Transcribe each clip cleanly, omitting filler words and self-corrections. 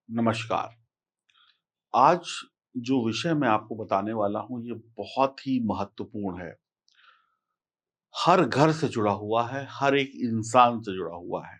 नमस्कार। आज जो विषय मैं आपको बताने वाला हूँ, ये बहुत ही महत्वपूर्ण है। हर घर से जुड़ा हुआ है, हर एक इंसान से जुड़ा हुआ है।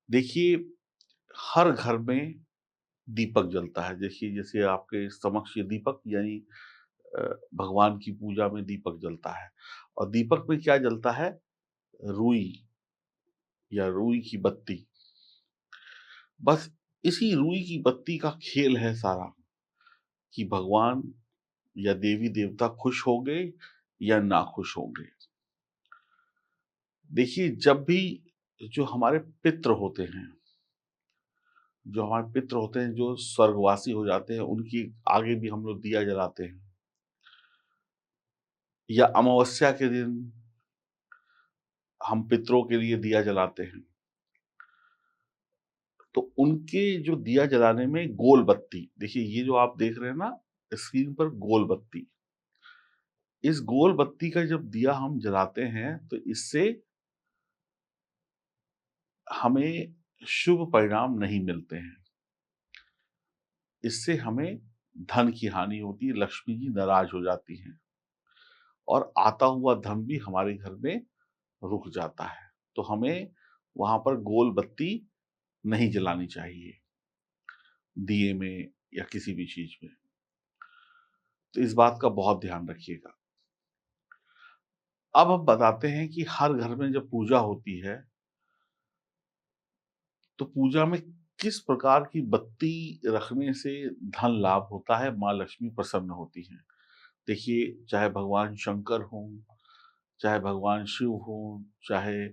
देखिए, हर घर में दीपक जलता है। देखिए, जैसे आपके समक्ष ये दीपक यानी अ, भगवान की पूजा में दीपक जलता है और दीपक में क्या जलता है? रूई या रुई की बत्ती। बस इसी रुई की बत्ती का खेल है सारा कि भगवान या देवी-देवता खुश होंगे या नाखुश होंगे। देखिए, जब भी जो हमारे पितृ होते हैं, जो स्वर्गवासी हो जाते हैं, उनकी आगे भी हम लोग दिया जलाते हैं या अमावस्या के दिन हम पितरों के लिए दिया जलाते हैं। तो उनके जो दिया जलाने में गोल बत्ती, देखिए ये जो आप देख रहे हैं ना स्क्रीन पर गोल बत्ती, इस गोल बत्ती का जब दिया हम जलाते हैं, तो इससे हमें शुभ परिणाम नहीं मिलते हैं। इससे हमें धन की हानि होती है, लक्ष्मी जी नाराज़ हो जाती हैं और आता हुआ धन भी हमारे घर में रुक जाता है। तो हमें वहाँ पर गोल बत्ती नहीं जलानी चाहिए, दिए में या किसी भी चीज़ में। तो इस बात का बहुत ध्यान रखिएगा। अब हम बताते हैं कि हर घर में जब पूजा होती है, तो पूजा में किस प्रकार की बत्ती रखने से धन लाभ होता है, माँ लक्ष्मी प्रसन्न होती हैं। देखिए, चाहे भगवान शंकर हों, चाहे भगवान शिव हों, चाहे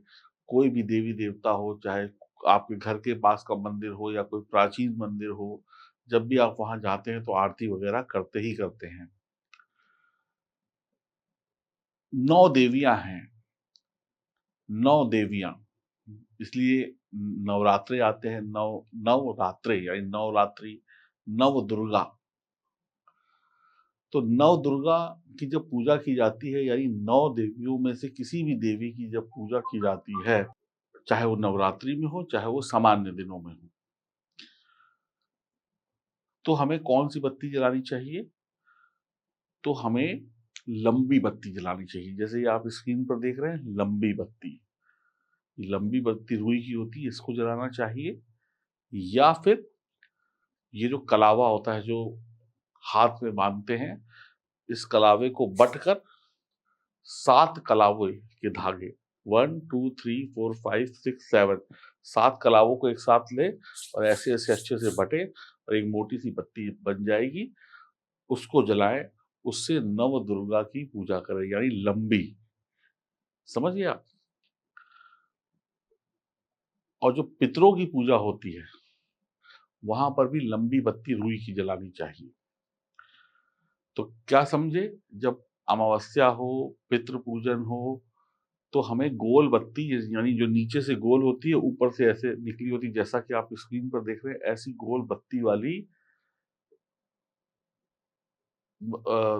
कोई भी देवी-देवता हो, चाहे आपके घर के पास का मंदिर हो या कोई प्राचीन मंदिर हो, जब भी आप वहाँ जाते हैं तो आरती वगैरह करते ही करते हैं। 9 देवियाँ हैं, 9 देवियाँ, इसलिए नवरात्रे आते हैं, नवरात्रे यानी नवरात्रि, नवदुर्गा। तो नवदुर्गा की जब पूजा की जाती है यानी 9 देवियों में से किसी भी देवी की जब पूजा की जाती है, चाहे वो नवरात्रि में हो, चाहे वो सामान्य दिनों में हो, तो हमें कौन-सी बत्ती जलानी चाहिए? तो हमें लंबी बत्ती जलानी चाहिए। जैसे ये आप स्क्रीन पर देख रहे हैं, लंबी बत्ती। ये लंबी बत्ती रुई की होती है, इसको जलाना चाहिए या फिर ये जो कलावा होता है, जो हाथ में बाँधते हैं, इस कलावे को बँटकर 7 कलावे के धागे 1, 2, 3, 4, 5, 6, 7 7 कलावों को एक साथ लें और ऐसे-ऐसे अच्छे से बँटे और एक मोटी-सी बत्ती बन जाएगी, उसको जलाएँ, उससे नवदुर्गा की पूजा करें यानी लंबी, समझ गए आप? और जो पितरों की पूजा होती है, वहाँ पर भी लंबी बत्ती रुई की जलानी चाहिए। तो क्या समझे? जब अमावस्या हो, पितृ पूजन हो, तो हमें गोल बत्ती यानी जो नीचे से गोल होती है, ऊपर से ऐसे निकली होती है, जैसा कि आप स्क्रीन पर देख रहे हैं, ऐसी गोल बत्ती वाली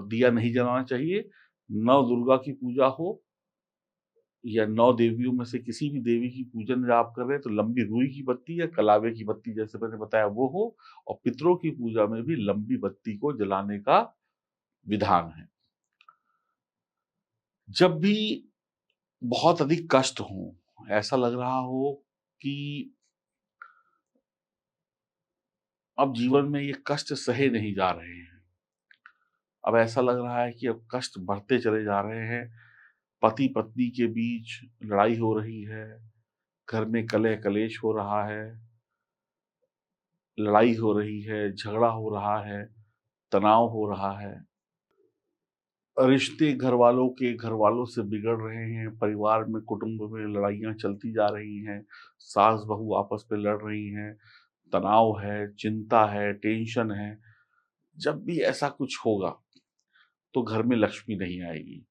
दिया नहीं जलाना चाहिए। नवदुर्गा की पूजा हो या 9 देवियों में से किसी भी देवी की पूजन आप कर रहे हैं, तो लंबी रुई की बत्ती या कलावे की बत्ती जैसे मैंने बताया वो हो और पितरों की पूजा में भी लंबी बत्ती को जलाने का विधान है। जब भी बहुत अधिक कष्ट हो, ऐसा लग रहा हो कि अब जीवन में ये कष्ट सहे नहीं जा रहे हैं। अब ऐसा लग रहा है कि अब कष्ट बढ़ते चले जा रहे हैं। पति-पत्नी के बीच लड़ाई हो रही है, घर में कलह-कलेश हो रहा है, लड़ाई हो रही है, झगड़ा हो रहा है, तनाव हो रहा है। रिश्ते घरवालों से बिगड़ रहे हैं, परिवार में, कुटुंब में लड़ाइयाँ चलती जा रही हैं, सास-बहू आपस में लड़ रही हैं, तनाव है, चिंता है, टेंशन है। जब भी ऐसा कुछ होगा, तो घर में लक्ष्मी नहीं आएगी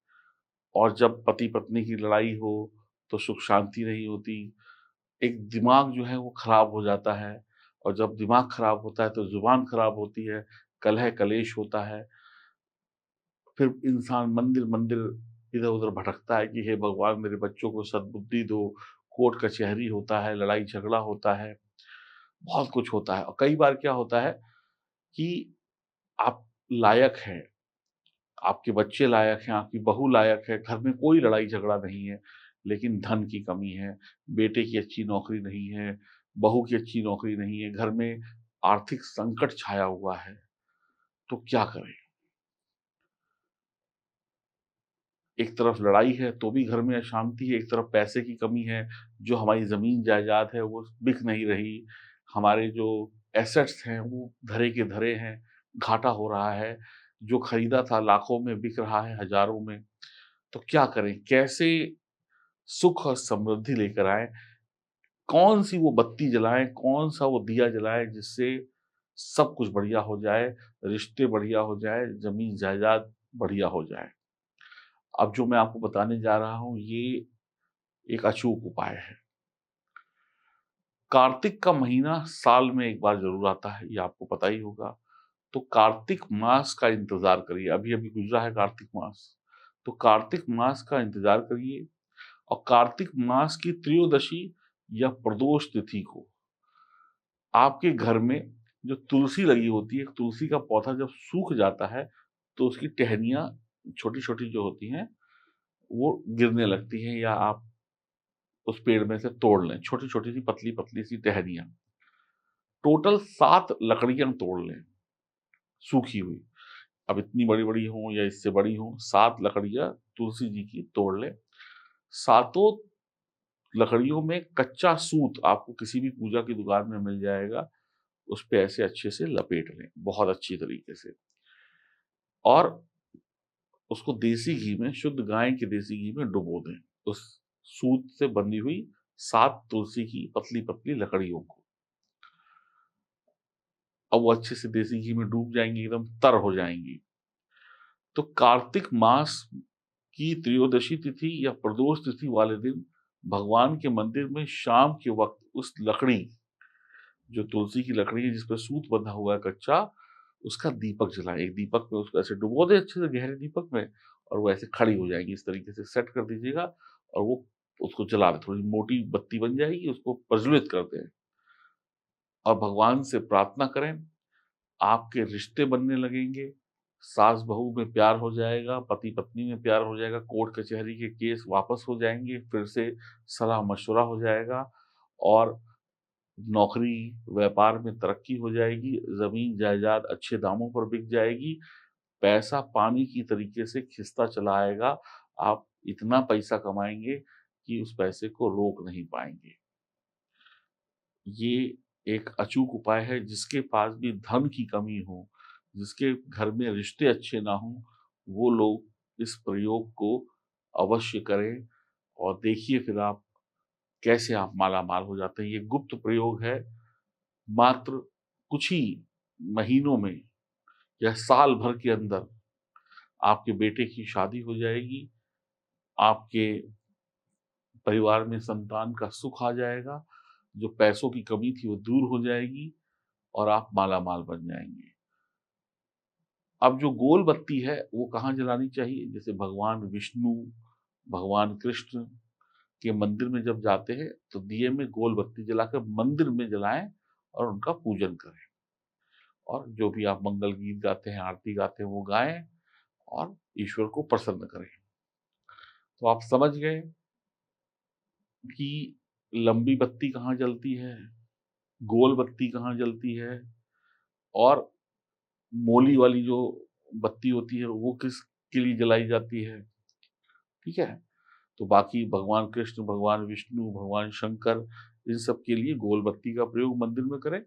और जब पति-पत्नी की लड़ाई हो, तो सुख शांति नहीं होती। एक दिमाग जो है वो खराब हो जाता है और जब दिमाग खराब होता है, तो ज़ुबान खराब होती है, कलह-कलेश होता है। फिर इंसान मंदिर-मंदिर, इधर-उधर भटकता है कि हे भगवान मेरे बच्चों को सद्बुद्धि दो, कोर्ट कचहरी होता है, लड़ाई-झगड़ा होता है। बहुत कुछ होता है और कई बार क्या होता है कि आप लायक हैं, आपके बच्चे लायक हैं, आपकी बहू लायक है, घर में कोई लड़ाई-झगड़ा नहीं है, लेकिन धन की कमी है, बेटे की अच्छी नौकरी नहीं है, बहू की अच्छी नौकरी नहीं है, घर में आर्थिक संकट छाया हुआ है, तो क्या करें? एक तरफ लड़ाई है तो भी घर में अशांति है, एक तरफ पैसे की कमी है, जो हमारी ज़मीन जायदाद है वो बिक नहीं रही, हमारे जो एसेट्स हैं वो धरे के धरे हैं, घाटा हो रहा है, जो खरीदा था लाखों में बिक रहा है हज़ारों में, तो क्या करें? कैसे सुख और समृद्धि लेकर आएँ? कौन-सी वो बत्ती जलाएँ, कौन-सा वो दिया जलाएँ जिससे सब कुछ बढ़िया हो जाए, रिश्ते बढ़िया हो जाए, ज़मीन जायदाद बढ़िया हो जाए? अब जो मैं आपको बताने जा रहा हूँ ये एक अचूक उपाय है। कार्तिक का महीना साल में 1 बार ज़रूर आता है, ये आपको पता ही होगा। तो कार्तिक मास का इंतज़ार करिए, अभी-अभी गुज़रा है कार्तिक मास। तो कार्तिक मास का इंतज़ार करिए और कार्तिक मास की त्रयोदशी या प्रदोष तिथि को आपके घर में जो तुलसी लगी होती है, तुलसी का पौधा जब सूख जाता है, तो उसकी टहनियाँ छोटी-छोटी जो होती हैं, वो गिरने लगती हैं या आप उस पेड़ में से तोड़ लें, छोटी-छोटी सी पतली-पतली सी टहनियाँ। टोटल 7 लकड़ियाँ तोड़ लें, सूखी हुई। अब इतनी बड़ी-बड़ी हों या इससे बड़ी हों, 7 लकड़ियाँ तुलसी जी की तोड़ लें। सातों लकड़ियों में कच्चा सूत आपको किसी भी पूजा की दुकान में मिल जाएगा, उस पे ऐसे अच्छे से लपेट लें, बहुत अच्छी तरीके से। और उसको देसी घी में, शुद्ध गाय के देसी घी में डुबो दें, उस सूत से बंधी हुई 7 तुलसी की पतली-पतली लकड़ियों को। अब वो अच्छे से देसी घी में डूब जाएँगी, एकदम तर हो जाएँगी। तो कार्तिक मास की त्रयोदशी तिथि या प्रदोष तिथि वाले दिन भगवान के मंदिर में शाम के वक़्त उस लकड़ी, जो तुलसी की लकड़ी है जिस पे सूत बंधा हुआ है कच्चा, उसका दीपक जलाएँ। एक दीपक में उसको ऐसे डुबो दें अच्छे से गहरे दीपक में और वो ऐसे खड़ी हो जाएँगी, इस तरीके से सेट कर दीजिएगा और वो उसको जला दें। थोड़ी मोटी बत्ती बन जाएगी, उसको प्रज्वलित कर दें और भगवान से प्रार्थना करें, आपके रिश्ते बनने लगेंगे, सास-बहू में प्यार हो जाएगा, पति-पत्नी में प्यार हो जाएगा, कोर्ट कचहरी के केस वापस हो जाएँगे, फिर से सलाह-मशवरा हो जाएगा और नौकरी, व्यापार में तरक्की हो जाएगी, ज़मीन-जायदाद अच्छे दामों पर बिक जाएगी, पैसा पानी की तरीके से खिसता चला आएगा, आप इतना पैसा कमाएँगे कि उस पैसे को रोक नहीं पाएँगे। ये एक अचूक उपाय है, जिसके पास भी धन की कमी हो, जिसके घर में रिश्ते अच्छे ना हों, वो लोग इस प्रयोग को अवश्य करें और देखिए फिर आप कैसे आप माला-माल हो जाते हैं। ये गुप्त प्रयोग है, मात्र कुछ ही महीनों में या साल भर के अंदर आपके बेटे की शादी हो जाएगी, आपके परिवार में संतान का सुख आ जाएगा, जो पैसों की कमी थी वो दूर हो जाएगी और आप माला-माल बन जाएँगे। अब जो गोल बत्ती है, वो कहाँ जलानी चाहिए? जैसे भगवान विष्णु, भगवान कृष्ण के मंदिर में जब जाते हैं, तो दिए में गोल बत्ती जलाकर मंदिर में जलाएँ और उनका पूजन करें। और जो भी आप मंगल गीत गाते हैं, आरती गाते हैं, वो गाएँ और ईश्वर को प्रसन्न करें। तो आप समझ गए कि लंबी बत्ती कहाँ जलती है, गोल बत्ती कहाँ जलती है और मोली वाली जो बत्ती होती है, वो किसके लिए जलाई जाती है, ठीक है? तो बाकी भगवान कृष्ण, भगवान विष्णु, भगवान शंकर, इन सब के लिए गोल बत्ती का प्रयोग मंदिर में करें।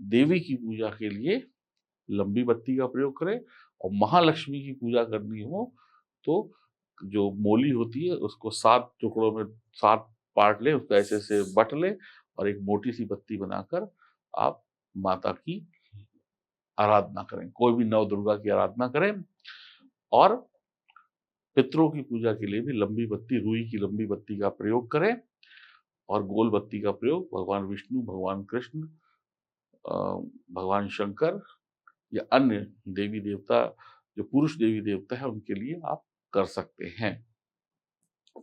देवी की पूजा के लिए लंबी बत्ती का प्रयोग करें और महालक्ष्मी की पूजा करनी हो, तो जो मोली होती है, उसको 7 टुकड़ों में 7 बाँट लें, उसको ऐसे-ऐसे बँट लें और एक मोटी-सी बत्ती बनाकर आप माता की आराधना करें। कोई भी नवदुर्गा की आराधना करें और पितरों की पूजा के लिए भी लंबी बत्ती, रुई की लंबी बत्ती का प्रयोग करें और गोल बत्ती का प्रयोग भगवान विष्णु, भगवान कृष्ण, अ, भगवान शंकर या अन्य देवी-देवता, जो पुरुष देवी-देवता हैं, उनके लिए आप कर सकते हैं।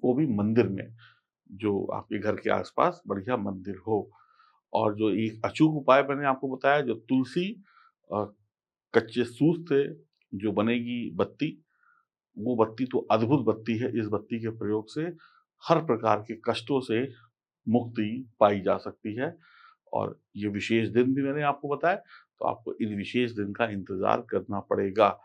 वो भी मंदिर में, जो आपके घर के आस-पास बढ़िया मंदिर हो और जो एक अचूक उपाय मैंने आपको बताया, जो तुलसी कच्चे सूत से जो बनेगी बत्ती, वो बत्ती तो अद्भुत बत्ती है। इस बत्ती के प्रयोग से हर प्रकार के कष्टों से मुक्ति पाई जा सकती है। और ये विशेष दिन भी मैंने आपको बताया, तो आपको इन विशेष दिन का इंतज़ार करना पड़ेगा,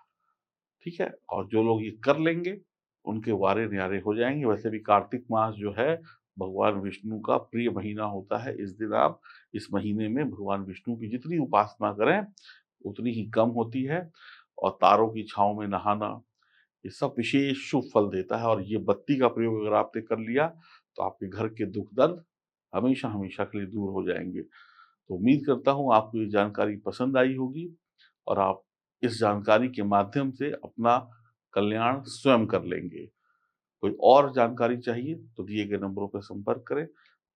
ठीक है? और जो लोग ये कर लेंगे, उनके वारे न्यारे हो जाएँगे। वैसे भी कार्तिक मास जो है, भगवान विष्णु का प्रिय महीना होता है। इस दिन आप इस महीने में भगवान विष्णु की जितनी उपासना करें, उतनी ही कम होती है। और तारों की छाँव में नहाना, ये सब विशेष शुभ फल देता है। और ये बत्ती का प्रयोग अगर आपने कर लिया, तो आपके घर के दुख-दर्द हमेशा-हमेशा के लिए दूर हो जाएँगे। तो उम्मीद करता हूँ आपको ये जानकारी पसंद आई होगी और आप इस जानकारी के माध्यम से अपना कल्याण स्वयं कर लेंगे। कोई और जानकारी चाहिए तो दिए गए नंबरों पर संपर्क करें।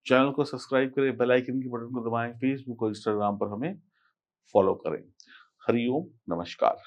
चैनल को सब्सक्राइब करें, बेल आइकन के बटन को दबाएँ, फेसबुक और इंस्टाग्राम पर हमें फॉलो करें। हरि ओम, नमस्कार।